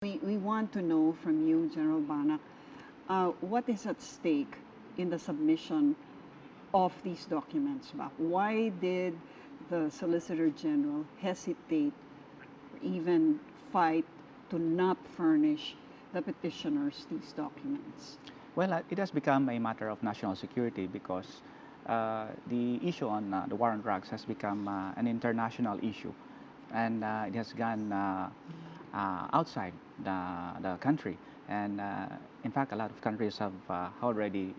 We want to know from you, General Banac, what is at stake in the submission of these documents back? Why did the Solicitor General hesitate or even fight to not furnish the petitioners these documents? Well, it has become a matter of national security because the issue on the war on drugs has become an international issue, and it has gone outside the country. And in fact, a lot of countries have already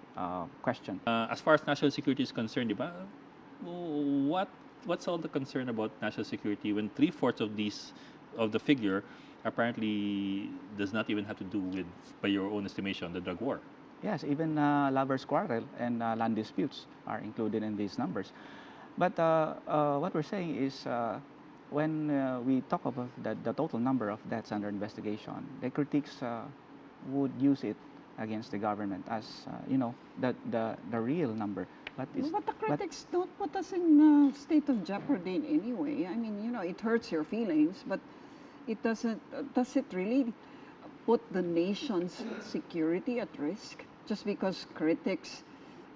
questioned. As far as national security is concerned, di ba, what's all the concern about national security when 3/4 of the figure apparently does not even have to do with, by your own estimation, the drug war? Yes, even lovers' quarrel and land disputes are included in these numbers. But what we're saying is when we talk about the total number of deaths under investigation, the critics would use it against the government as the real number. But the critics don't put us in a state of jeopardy in any way. I mean, it hurts your feelings, but it doesn't. Does it really put the nation's security at risk just because critics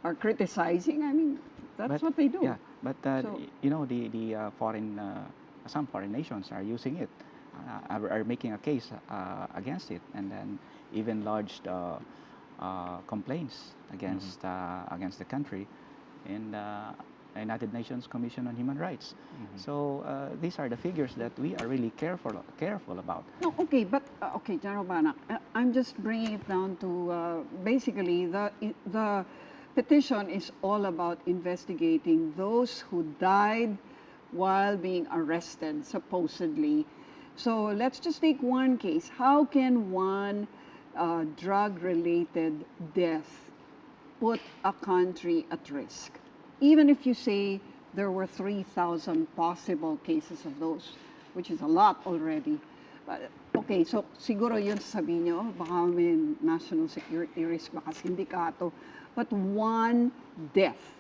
are criticizing? I mean, that's what they do. Yeah, but the foreign some foreign nations are using it, are making a case against it, and then even lodged complaints against against the country in the United Nations Commission on Human Rights. So these are the figures that we are really careful about. No, okay, but okay, General Banac, I'm just bringing it down to basically the petition is all about investigating those who died while being arrested, supposedly. So let's just take one case. How can one drug-related death put a country at risk? Even if you say there were 3,000 possible cases of those, which is a lot already. But, okay, so siguro yun sabihin nyo, baka may national security risk, baka sindikato. But one death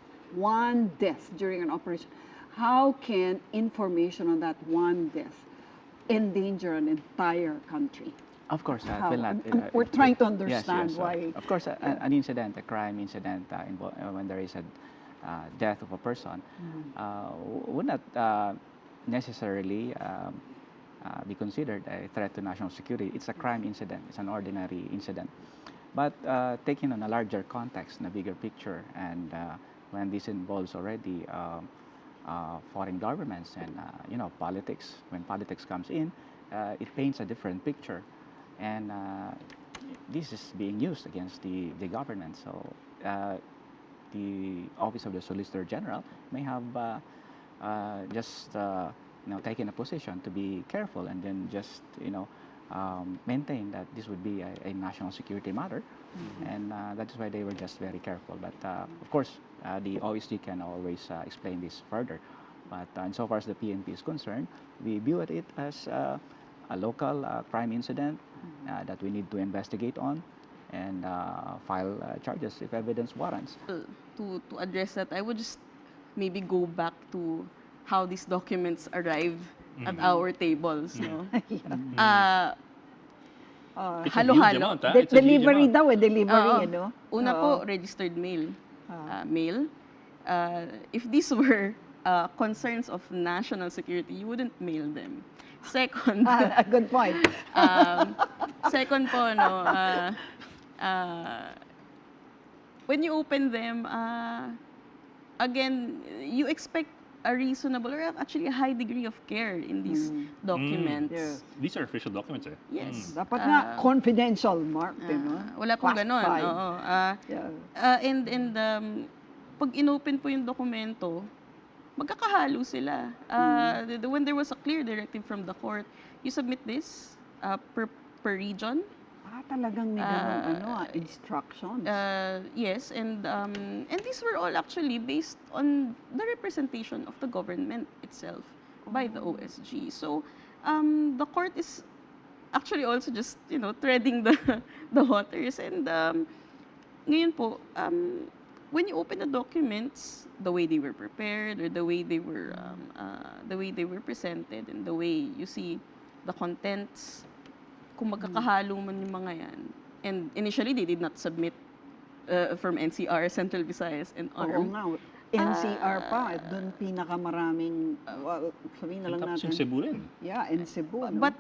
during an operation, how can information on that one death endanger an entire country? Of course, we're trying to understand yes, why. Of course, an incident, a crime incident, when there is a death of a person, would not necessarily be considered a threat to national security. It's a crime incident. It's an ordinary incident. But taking on a larger context, in a bigger picture, and when this involves already foreign governments and politics, when politics comes in, it paints a different picture, and this is being used against the government. So the Office of the Solicitor General may have just taken a position to be careful and then just maintain that this would be a national security matter, and that's why they were just very careful. But of course, the OSG can always explain this further. But insofar as the PNP is concerned, we view it as a local crime incident that we need to investigate on and file charges if evidence warrants. To address that, I would just maybe go back to how these documents arrived at our tables. No? Halo-halo. Delivery daw delivery, Una po, registered mail. Mail. If these were concerns of national security, you wouldn't mail them. Second, good point. Second po, when you open them, again, you expect a reasonable or actually a high degree of care in these documents. Yes. These are official documents, eh? Yes. Dapat nga confidential, Mark, Wala pong ganon. And pag inopen po yung dokumento, magkakahalo sila. When there was a clear directive from the court, you submit this per region. Talagang may ganun, instructions. Yes, and these were all actually based on the representation of the government itself by the OSG. So the court is actually also just treading the waters. And ngayon po, when you open the documents, the way they were prepared or the way they were presented, and the way you see the contents kung magkakahalo man yung mga yan. And initially, they did not submit from NCR, Central Visayas, and Oo ARM. nga, NCR pa, doon pinakamaraming, sabihin na lang Tapos natin. yung Cebu rin. Yeah, in Cebu. No? But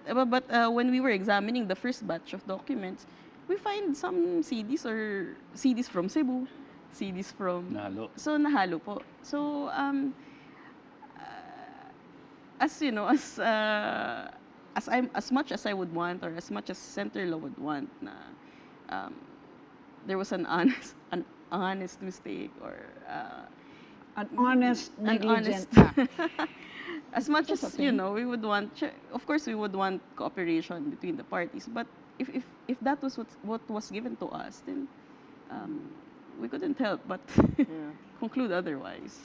when we were examining the first batch of documents, we find some CDs or CDs from Cebu, CDs from Nahalo. So nahalo po. So as you know, as much as I would want, or as much as CenterLaw would want, na there was an honest mistake, or An honest, an negligent honest act. as much That's as okay. we would want, of course we would want cooperation between the parties, but if that was what was given to us, then we couldn't help but Yeah. conclude otherwise.